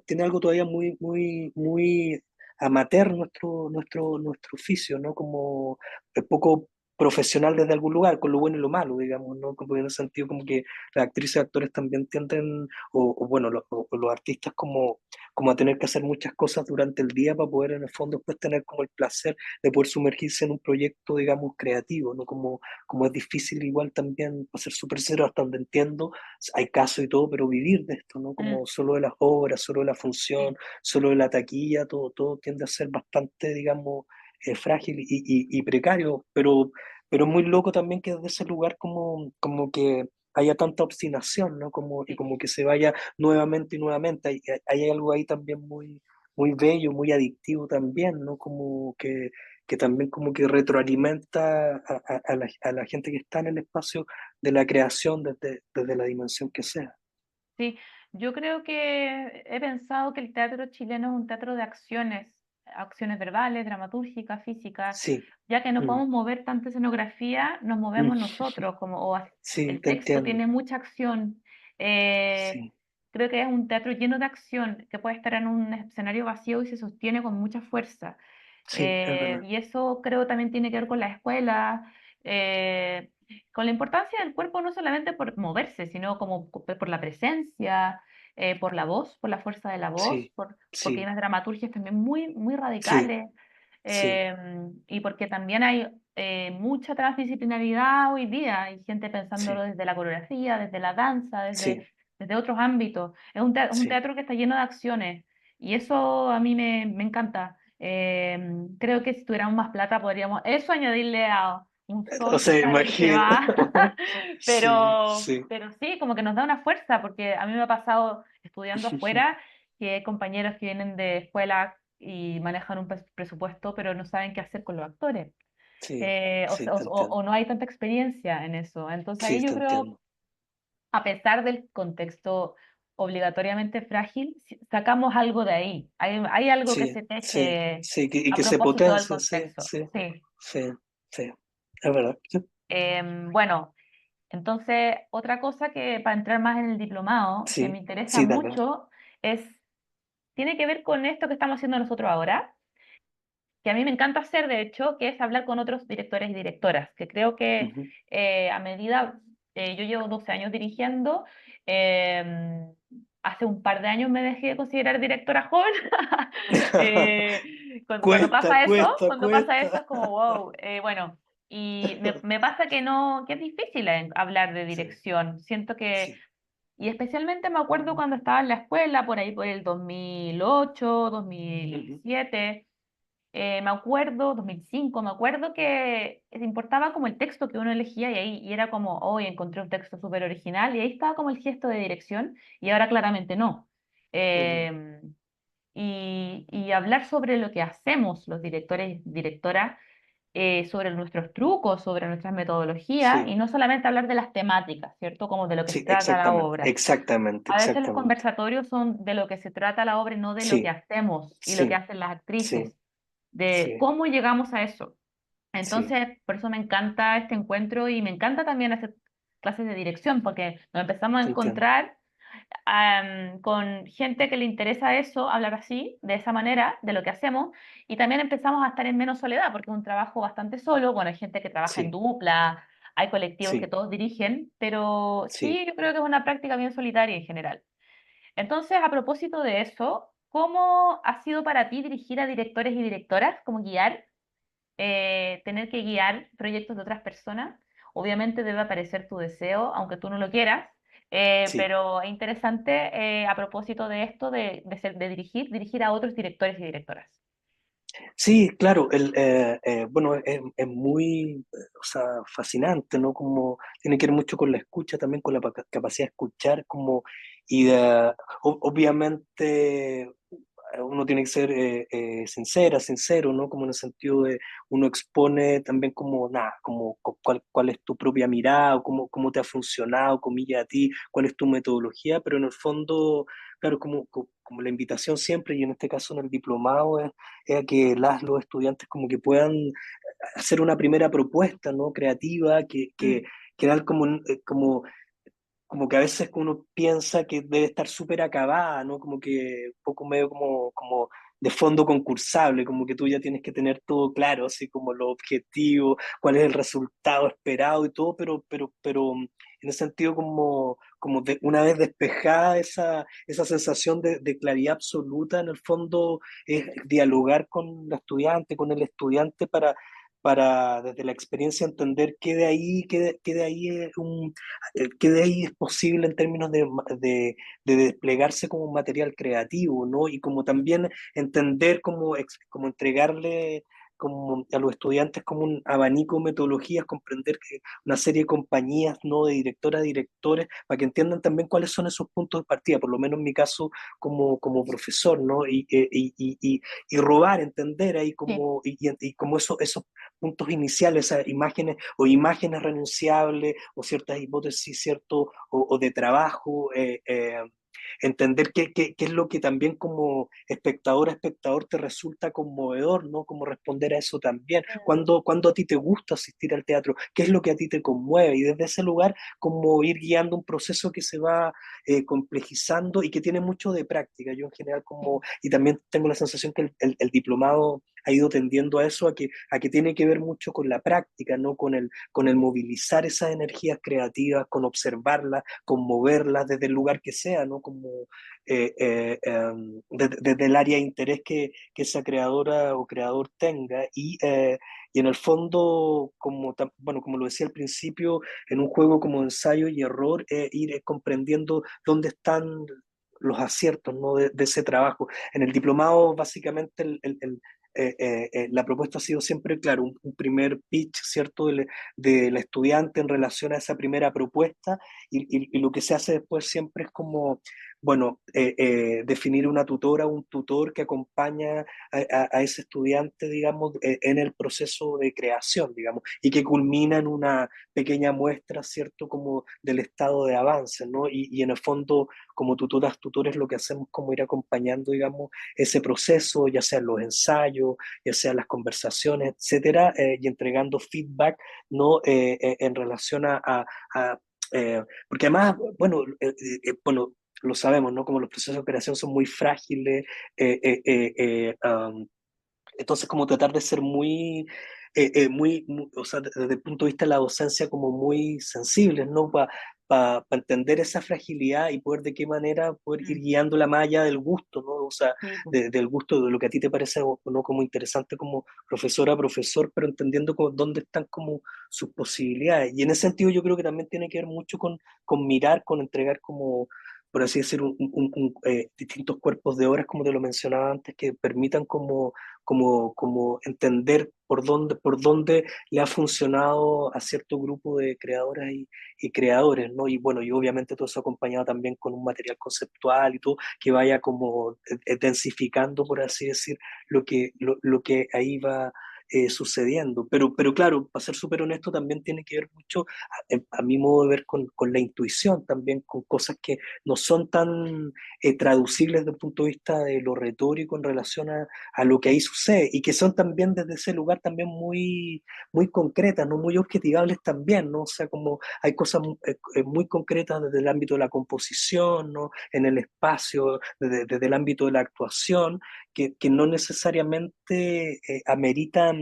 tiene algo todavía muy amateur nuestro oficio, ¿no? Como poco profesional desde algún lugar, con lo bueno y lo malo, digamos, ¿no? Como en el sentido como que las actrices y actores también tienden, bueno, o los artistas como a tener que hacer muchas cosas durante el día para poder en el fondo después tener como el placer de poder sumergirse en un proyecto, digamos, creativo, ¿no? Como es difícil igual también, para ser súper sincero, hasta donde entiendo, hay casos y todo, pero vivir de esto, ¿no? mm, Como solo de las obras, solo de la función, sí, solo de la taquilla, todo tiende a ser bastante, digamos, frágil y precario, pero es muy loco también que desde ese lugar como que haya tanta obstinación, ¿no? Y sí. como que se vaya nuevamente y nuevamente. Hay algo ahí también muy bello, muy adictivo también, ¿no? Que también como que retroalimenta a la gente que está en el espacio de la creación desde la dimensión que sea. Sí, yo creo que he pensado que el teatro chileno es un teatro de acciones, acciones verbales, dramatúrgicas, físicas, Sí, ya que no mm, podemos mover tanta escenografía, nos mm, movemos nosotros, sí, el te texto entiendo. tiene mucha acción. eh, Sí, Creo que es un teatro lleno de acción, que puede estar en un escenario vacío y se sostiene con mucha fuerza. sí, es verdad. Y eso creo también tiene que ver con la escuela, eh, con la importancia del cuerpo no solamente por moverse, sino como por la presencia, por la voz, por la fuerza de la voz, Sí, porque hay sí, unas dramaturgias también muy sí, radicales, sí, y porque también hay mucha transdisciplinaridad hoy día, hay gente pensándolo sí, desde la coreografía, desde la danza, sí, desde otros ámbitos. Es un sí. teatro que está lleno de acciones y eso a mí me encanta. Creo que si tuviéramos más plata podríamos eso añadirle a un O sol que sea, sale y se imagino. va, Sí, sí, pero sí, como que nos da una fuerza, porque a mí me ha pasado estudiando afuera que hay compañeros que vienen de escuela y manejan un presupuesto, pero no saben qué hacer con los actores. sí, sí, te O entiendo. no hay tanta experiencia en eso. Entonces ahí Sí, yo te creo, entiendo. a pesar del contexto obligatoriamente frágil, sacamos algo de ahí. Hay algo que Sí, se sí, teje sí, y a que se propósito del potencia, sí, contexto. sí, Sí. sí, sí, es verdad. Sí, Bueno, entonces otra cosa que para entrar más en el diplomado, que me sí, interesa sí, dale. mucho, es, tiene que ver con esto que estamos haciendo nosotros ahora, que a mí me encanta hacer, de hecho, que es hablar con otros directores y directoras, que creo que Ujú. a medida, yo llevo 12 años dirigiendo, em, hace un par de años me dejé de considerar directora joven. Cuesta, cuesta, Cuando pasa eso cuesta. es como, wow, bueno, y me pasa que no, que es difícil hablar de Sí, dirección. Siento que, sí. y especialmente me acuerdo cuando estaba en la escuela, por ahí por el 2008, Ujú. 2007, me acuerdo, 2005, me acuerdo que importaba como el texto que uno elegía y era como, hoy encontré un texto súper original y ahí estaba como el gesto de dirección y ahora claramente no. Mm, Eh, y hablar sobre lo que hacemos los directores y directoras, sobre nuestros trucos, sobre nuestras metodologías y sí, no solamente hablar de las temáticas, ¿cierto? Como de lo que se sí, trata la exactamente, obra. exactamente, A veces los exactamente. conversatorios son de lo que se trata la obra y no de lo que Sí, hacemos y lo que sí, hacen las sí, actrices, de sí, cómo llegamos a eso. sí, Entonces, por eso me encanta este encuentro y me encanta también hacer clases de dirección, porque nos empezamos a entiendo. encontrar con gente que le interesa eso, hablar así, de esa manera, de lo que hacemos, y también empezamos a estar en menos soledad, porque es un trabajo bastante solo, bueno, hay gente que trabaja en Sí, dupla, hay colectivos que sí, todos dirigen, pero sí. sí, yo creo que es una práctica bien solitaria en general. Entonces, a propósito de eso, ¿cómo ha sido para ti dirigir a directores y directoras, como guiar, tener que guiar proyectos de otras personas? Obviamente debe aparecer tu deseo, aunque tú no lo quieras, Sí. pero es interesante a propósito de esto de dirigir a otros directores y directoras. Sí, claro, bueno, es muy, o sea, fascinante, ¿no? Como tiene que ver mucho con la escucha, también con la capacidad de escuchar, como, y obviamente uno tiene que ser sincero, ¿no? Como en el sentido de uno expone también como, nada, como cuál es tu propia mirada, o cómo te ha funcionado, comillas a ti, cuál es tu metodología, pero en el fondo, claro, como la invitación siempre, y en este caso en el diplomado, es a que los estudiantes como que puedan hacer una primera propuesta, ¿no? Creativa, Mm, que da como que a veces uno piensa que debe estar súper acabada, ¿no? Como que un poco medio como de fondo concursable, como que tú ya tienes que tener todo claro, así como los objetivos, cuál es el resultado esperado y todo, pero en el sentido como una vez despejada esa sensación de claridad absoluta, en el fondo es dialogar con la estudiante, con el estudiante para desde la experiencia entender qué de ahí es qué de ahí es posible en términos de desplegarse como un material creativo, ¿no? Y como también entender como entregarle como a los estudiantes como un abanico de metodologías, comprender que una serie de compañías, ¿no? De directoras, directores, para que entiendan también cuáles son esos puntos de partida, por lo menos en mi caso como profesor, ¿no? Y robar, entender ahí sí. y como esos puntos iniciales, esas imágenes o imágenes renunciables o ciertas hipótesis, ¿cierto? O de trabajo, entender qué es lo que también como espectador te resulta conmovedor, ¿no? Como responder a eso también. Mm, Cuando a ti te gusta asistir al teatro? ¿Qué es lo que a ti te conmueve? Y desde ese lugar, como ir guiando un proceso que se va complejizando y que tiene mucho de práctica. Yo en general como, sí. y también tengo la sensación que el diplomado ha ido tendiendo a eso, a que tiene que ver mucho con la práctica, ¿no? Con el movilizar esas energías creativas, con observarlas, con moverlas desde el lugar que sea, ¿no? Como desde el área de interés que esa creadora o creador tenga y en el fondo, bueno, como lo decía al principio, en un juego como ensayo y error, ir comprendiendo dónde están los aciertos, ¿no? de ese trabajo. En el diplomado, básicamente, la propuesta ha sido siempre, claro, un primer pitch, ¿cierto?, del estudiante en relación a esa primera propuesta y lo que se hace después siempre es como, bueno, definir una tutora o un tutor que acompaña a ese estudiante, digamos, en el proceso de creación, digamos, y que culmina en una pequeña muestra, ¿cierto?, como del estado de avance, ¿no? Y en el fondo, como tutoras, tutores, lo que hacemos es como ir acompañando, digamos, ese proceso, ya sea los ensayos, ya sea las conversaciones, etcétera, y entregando feedback, ¿no? En relación a porque además, bueno, bueno, lo sabemos, ¿no? Como los procesos de creación son muy frágiles, Entonces, como tratar de ser o sea, desde el punto de vista de la docencia, como muy sensibles, ¿no? Para entender esa fragilidad y poder de qué manera poder ir Mm, guiando la malla del gusto, ¿no? O sea, sí, po. del gusto de lo que a ti te parece o no como interesante como profesora, profesor, pero entendiendo como dónde están como sus posibilidades. Y en ese sentido yo creo que también tiene que ver mucho con mirar, con entregar como por así decir, distintos cuerpos de obras, como te lo mencionaba antes, que permitan como entender por dónde le ha funcionado a cierto grupo de creadoras y creadores, ¿no? Y bueno, y obviamente todo eso acompañado también con un material conceptual y todo, que vaya como densificando, por así decir, lo que ahí va sucediendo. Pero claro, para ser súper honesto, también tiene que ver mucho, a mi modo de ver, con la intuición, también con cosas que no son tan traducibles desde el punto de vista de lo retórico en relación a lo que ahí sucede y que son también desde ese lugar también muy concretas, no muy objetivables también, ¿no? O sea, como hay cosas muy concretas desde el ámbito de la composición, ¿no? En el espacio, desde el ámbito de la actuación, que no necesariamente ameritan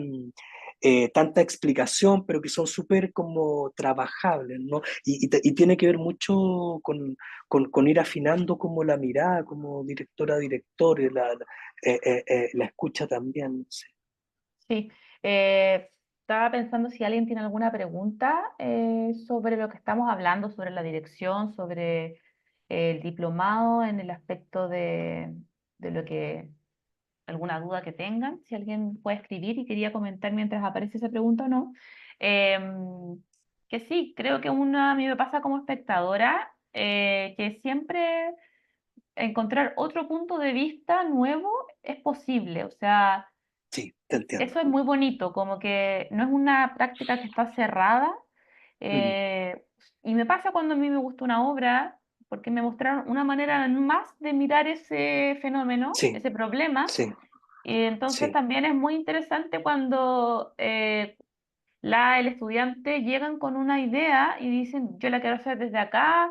tanta explicación, pero que son súper como trabajables, ¿no? Y tiene que ver mucho con ir afinando como la mirada, como directora, director, la escucha también. Sí. Sí. Estaba pensando si alguien tiene alguna pregunta sobre lo que estamos hablando, sobre la dirección, sobre el diplomado en el aspecto de lo que, alguna duda que tengan, si alguien puede escribir y quería comentar mientras aparece esa pregunta o no. Que sí, creo que a mí me pasa como espectadora, que siempre encontrar otro punto de vista nuevo es posible, o sea, Sí, te entiendo. eso es muy bonito, como que no es una práctica que está cerrada. Mm, eh, y me pasa cuando a mí me gusta una obra, porque me mostraron una manera más de mirar ese fenómeno, sí, ese problema. sí, Y entonces sí, también es muy interesante cuando el estudiante llegan con una idea y dicen, yo la quiero hacer desde acá,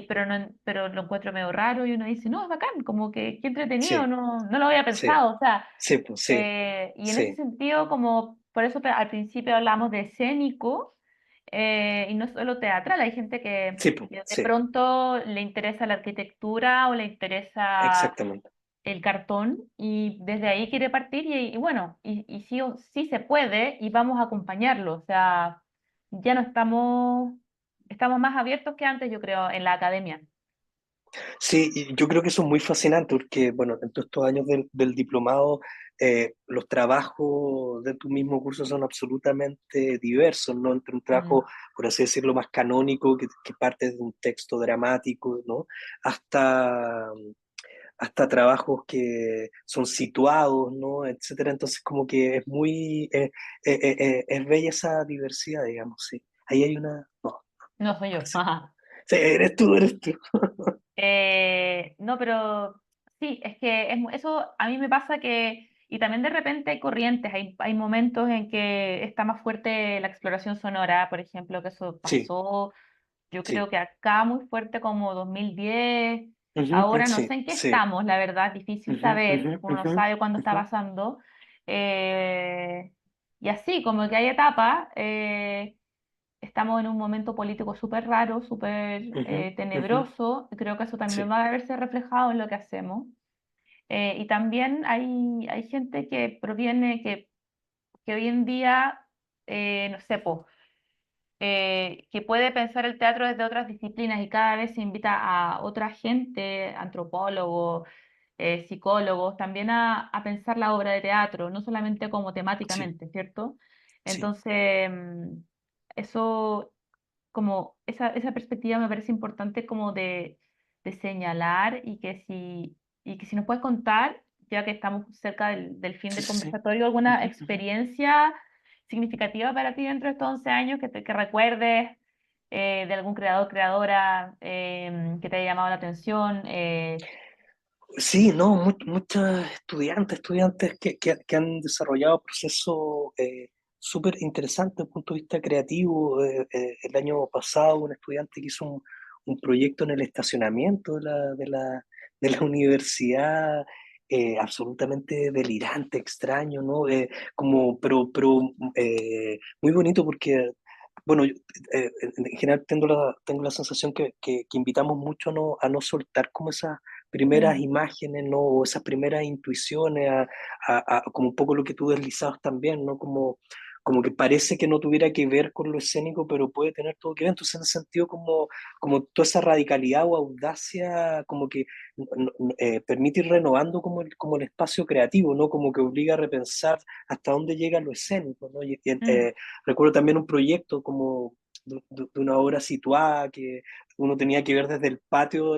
pero, no, pero lo encuentro medio raro y uno dice, no, es bacán, como que qué entretenido, sí, no, no lo había sí, pensado, o sea, sí, pues sí, y en ese sí, sentido, como por eso al principio hablamos de escénico y no solo teatral, hay gente sí, pues que de sí, pronto le interesa la arquitectura o le interesa exactamente. el cartón y desde ahí quiere partir y bueno, y sí, sí se puede y vamos a acompañarlo, o sea, ya no estamos más abiertos que antes, yo creo, en la academia. Sí, y yo creo que eso es muy fascinante porque, bueno, en todos estos años del diplomado, los trabajos de tu mismo curso son absolutamente diversos, ¿no? Entre un trabajo, Mm. por así decirlo, más canónico, que parte de un texto dramático, ¿no? Hasta, hasta trabajos que son situados, ¿no? Etcétera. Entonces, como que es bella esa diversidad, digamos, sí. Ahí hay una... No, No soy yo. sí, sí, eres tú, eres tú. No, pero sí, es que eso a mí me pasa que, y también de repente hay corrientes, hay momentos en que está más fuerte la exploración sonora, por ejemplo, que eso Sí, pasó, yo sí. creo que acá muy fuerte como 2010, Ujú, ahora no sí, sé en qué sí. estamos, la verdad, difícil Ujú, saber, ujú, porque uno no ujú, sabe cuándo está ujú. pasando. Y así, como que hay etapas. Estamos en un momento político súper raro, súper Ujú, ujú. tenebroso. Creo que eso también Sí, va a verse reflejado en lo que hacemos. Y también hay gente que proviene, que hoy en día, no sé, po, que puede pensar el teatro desde otras disciplinas y cada vez se invita a otra gente, antropólogos, psicólogos, también a pensar la obra de teatro, no solamente como sí, temáticamente, ¿cierto? sí, Entonces, eso como esa perspectiva me parece importante como de señalar y que si nos puedes contar, ya que estamos cerca del fin sí, del sí, sí. conversatorio, alguna Ujú, ujú. experiencia significativa para ti dentro de estos 11 años que recuerdes de algún creador, creadora que te haya llamado la atención. Sí, no, muchas estudiantes que han desarrollado procesos súper interesantes desde el punto de vista creativo. El año pasado, un estudiante que hizo un proyecto en el estacionamiento de la universidad, absolutamente delirante, extraño, ¿no? Muy bonito porque, bueno, en general tengo la sensación que invitamos mucho, ¿no? A no soltar como esas primeras Mm, imágenes, ¿no? O esas primeras intuiciones, como un poco lo que tú deslizabas también, ¿no? Como que parece que no tuviera que ver con lo escénico, pero puede tener todo que ver. Entonces, en ese sentido, como toda esa radicalidad o audacia, como que permite ir renovando como el espacio creativo, ¿no? Como que obliga a repensar hasta dónde llega lo escénico, ¿no? mm, Recuerdo también un proyecto como de una obra situada que uno tenía que ver desde el patio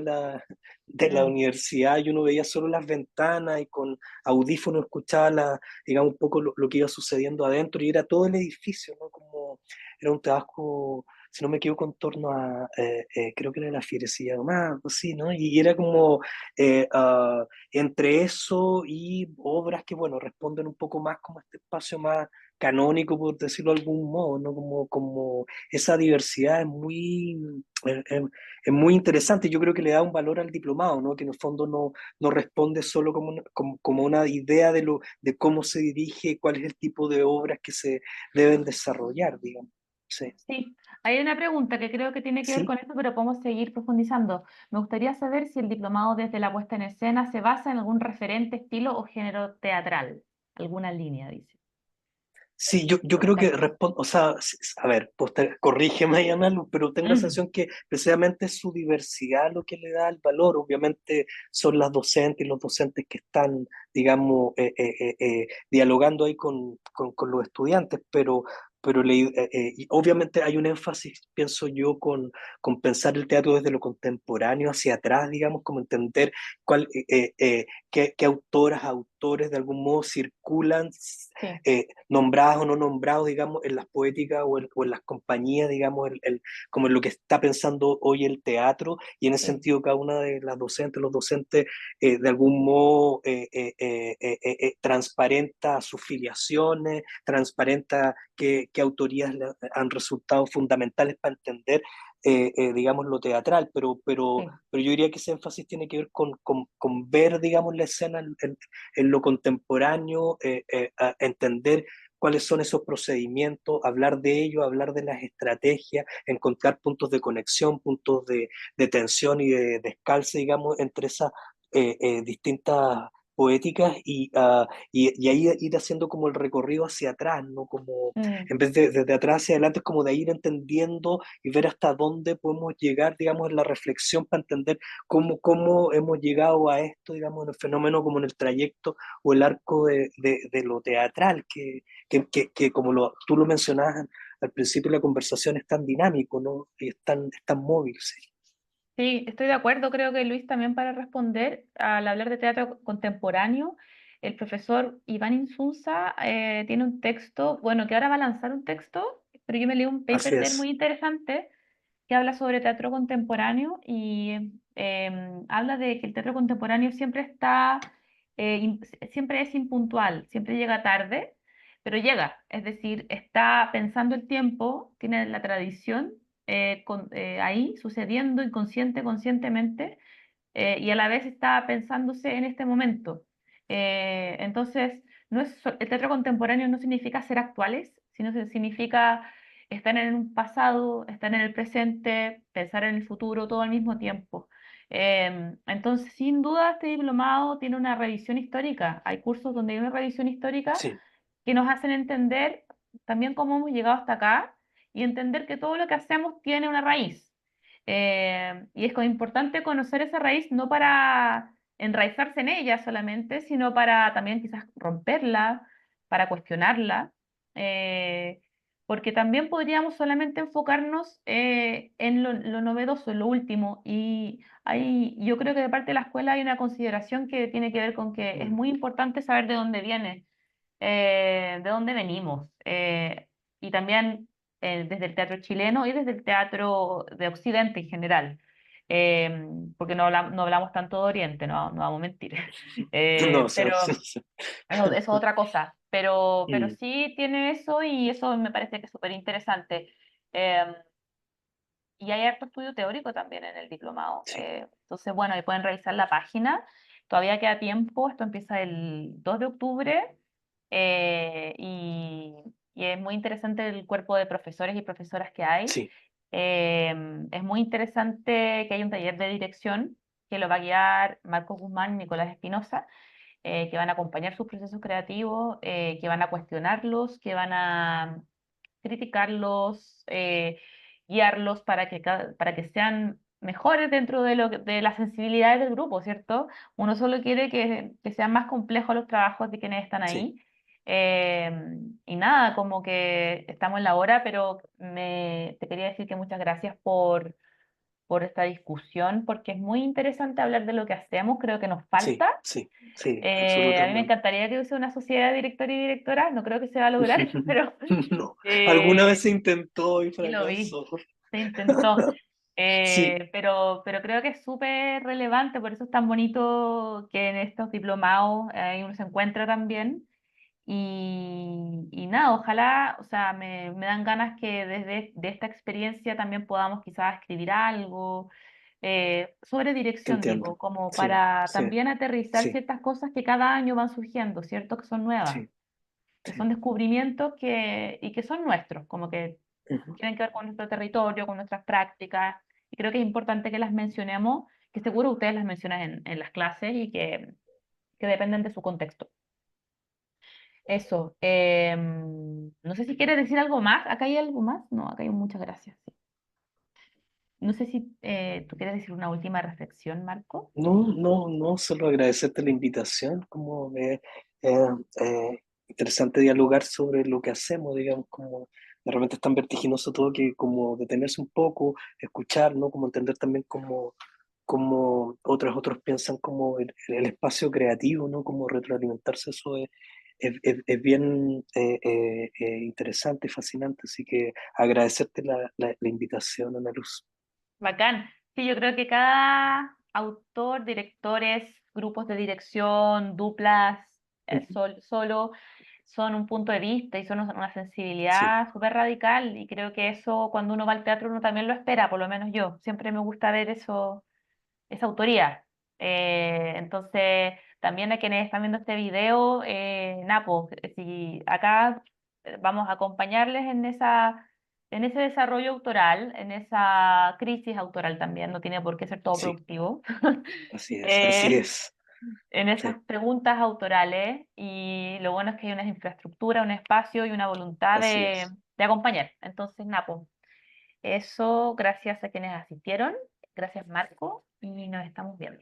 de la mm, universidad y uno veía solo las ventanas y con audífonos escuchaba digamos, un poco lo que iba sucediendo adentro y era todo el edificio, ¿no? Como era un trabajo, si no me equivoco, en torno a, creo que era la Fierecilla Domada, algo así, ¿no? Y era como entre eso y obras que, bueno, responden un poco más como a este espacio más canónico, por decirlo de algún modo, ¿no? Como esa diversidad es, es- es muy interesante. Yo creo que le da un valor al diplomado, ¿no? Que en el fondo no responde solo como una idea de cómo se dirige, cuál es el tipo de obras que se deben desarrollar, digamos. Sí. sí, hay una pregunta que creo que tiene que ver Sí. con esto, pero podemos seguir profundizando. Me gustaría saber si el diplomado desde la puesta en escena se basa en algún referente, estilo o género teatral, alguna línea, dice. Sí, yo Por creo que ejemplo. responde, o sea, a ver, pues corrígeme ahí, Ana Lu, pero tengo la Mm, sensación que precisamente es su diversidad lo que le da el valor. Obviamente son las docentes y los docentes que están, digamos, dialogando ahí con los estudiantes, y obviamente hay un énfasis, pienso yo, con pensar el teatro desde lo contemporáneo hacia atrás, digamos, como entender cuál, qué autoras, autores de algún modo circulan sí, nombradas o no nombrados, digamos, en las poéticas o en las compañías, digamos, como en lo que está pensando hoy el teatro, y en ese sí, sentido cada una de las docentes, los docentes, de algún modo transparenta sus filiaciones, transparenta qué autorías han resultado fundamentales para entender digamos, lo teatral, sí. pero yo diría que ese énfasis tiene que ver con ver, digamos, la escena en lo contemporáneo, a entender cuáles son esos procedimientos, hablar de ello, hablar de las estrategias, encontrar puntos de conexión, puntos de tensión y de descalce, digamos, entre esas distintas poéticas y ahí ir haciendo como el recorrido hacia atrás, ¿no? Como Mm, en vez de desde atrás hacia adelante, es como de ir entendiendo y ver hasta dónde podemos llegar, digamos, en la reflexión para entender cómo hemos llegado a esto, digamos, en el fenómeno, como en el trayecto o el arco de lo teatral, que como tú lo mencionabas al principio de la conversación, es tan dinámico, ¿no? Y es tan móvil, sí. sí, estoy de acuerdo. Creo que Luis también para responder al hablar de teatro contemporáneo, el profesor Iván Insunza tiene un texto, bueno, que ahora va a lanzar un texto, pero yo me leí un Así paper de él muy es, interesante que habla sobre teatro contemporáneo y habla de que el teatro contemporáneo siempre está, siempre es impuntual, siempre llega tarde, pero llega, es decir, está pensando el tiempo, tiene la tradición ahí sucediendo conscientemente, y a la vez está pensándose en este momento. Entonces, el teatro contemporáneo no significa ser actuales, sino que significa estar en un pasado, estar en el presente, pensar en el futuro, todo al mismo tiempo. Entonces, sin duda, este diplomado tiene una revisión histórica. Hay cursos donde hay una revisión histórica sí. que nos hacen entender también cómo hemos llegado hasta acá y entender que todo lo que hacemos tiene una raíz. Y es importante conocer esa raíz no para enraizarse en ella solamente, sino para también quizás romperla, para cuestionarla, eh, porque también podríamos solamente enfocarnos en lo novedoso, en lo último. Yo creo que de parte de la escuela hay una consideración que tiene que ver con que es Mm. muy importante saber de dónde viene, de dónde venimos. Y también desde el teatro chileno y desde el teatro de Occidente en general. Porque no hablamos tanto de Oriente, no vamos a mentir. No, sí, Pero eso es otra cosa. Pero mm, sí tiene eso y eso me parece que es súper interesante. Eh, y hay harto estudio teórico también en el diplomado. sí. Entonces, bueno, ahí pueden revisar la página. todavía queda tiempo, esto empieza el 2 de octubre, y es muy interesante el cuerpo de profesores y profesoras que hay. sí, Es muy interesante que hay un taller de dirección que lo va a guiar Marcos Guzmán y Nicolás Espinosa, que van a acompañar sus procesos creativos, que van a cuestionarlos, que van a criticarlos, guiarlos para que sean mejores dentro de las sensibilidades del grupo, ¿cierto? Uno solo quiere que sean más complejos los trabajos de quienes están sí, ahí. Eh, y nada, como que estamos en la hora, pero te quería decir que muchas gracias por esta discusión, porque es muy interesante hablar de lo que hacemos, creo que nos sí, falta. sí, sí, A mí me absolutamente. encantaría que hubiese una sociedad de director y directora, no creo que se va a lograr, pero No, alguna vez eh, se intentó y sí lo vi, fracasó. se intentó. Sí, Pero creo que es súper relevante, por eso es tan bonito que en estos diplomados uno se encuentra también. Y nada, ojalá, o sea, me dan ganas que desde de esta experiencia también podamos quizás escribir algo sobre dirección, entiendo. digo, como Sí, para sí, también aterrizar sí, ciertas cosas que cada año van surgiendo, ¿cierto? Que son nuevas, sí, que sí. son descubrimientos y que son nuestros, como que Ujú. tienen que ver con nuestro territorio, con nuestras prácticas, y creo que es importante que las mencionemos, que seguro ustedes las mencionan en las clases y que dependen de su contexto. Eso. No sé si quieres decir algo más. ¿Acá hay algo más? No, acá hay muchas gracias. Sí. No sé si tú quieres decir una última reflexión, Marco. No, no, no, solo agradecerte la invitación, como eh, interesante dialogar sobre lo que hacemos, digamos, como de repente es tan vertiginoso todo que como detenerse un poco, escuchar, ¿no? Como entender también como otros piensan como el espacio creativo, ¿no? Como retroalimentarse, eso es bien interesante y fascinante, así que agradecerte la invitación, Ana Luz. Bacán. Sí, yo creo que cada autor, directores, grupos de dirección, duplas, Ujú. solo, son un punto de vista y son una Sí, sensibilidad súper radical y creo que eso cuando uno va al teatro uno también lo espera, por lo menos yo. Siempre me gusta ver eso, esa autoría. Entonces, también a quienes están viendo este video, Napo, si acá vamos a acompañarles en ese desarrollo autoral, en esa crisis autoral también, no tiene por qué ser todo sí, productivo, así es, así eh, es. en esas Sí, preguntas autorales y lo bueno es que hay una infraestructura, un espacio y una voluntad así es. de acompañar. Entonces, Napo, eso gracias a quienes asistieron, gracias Marco y nos estamos viendo.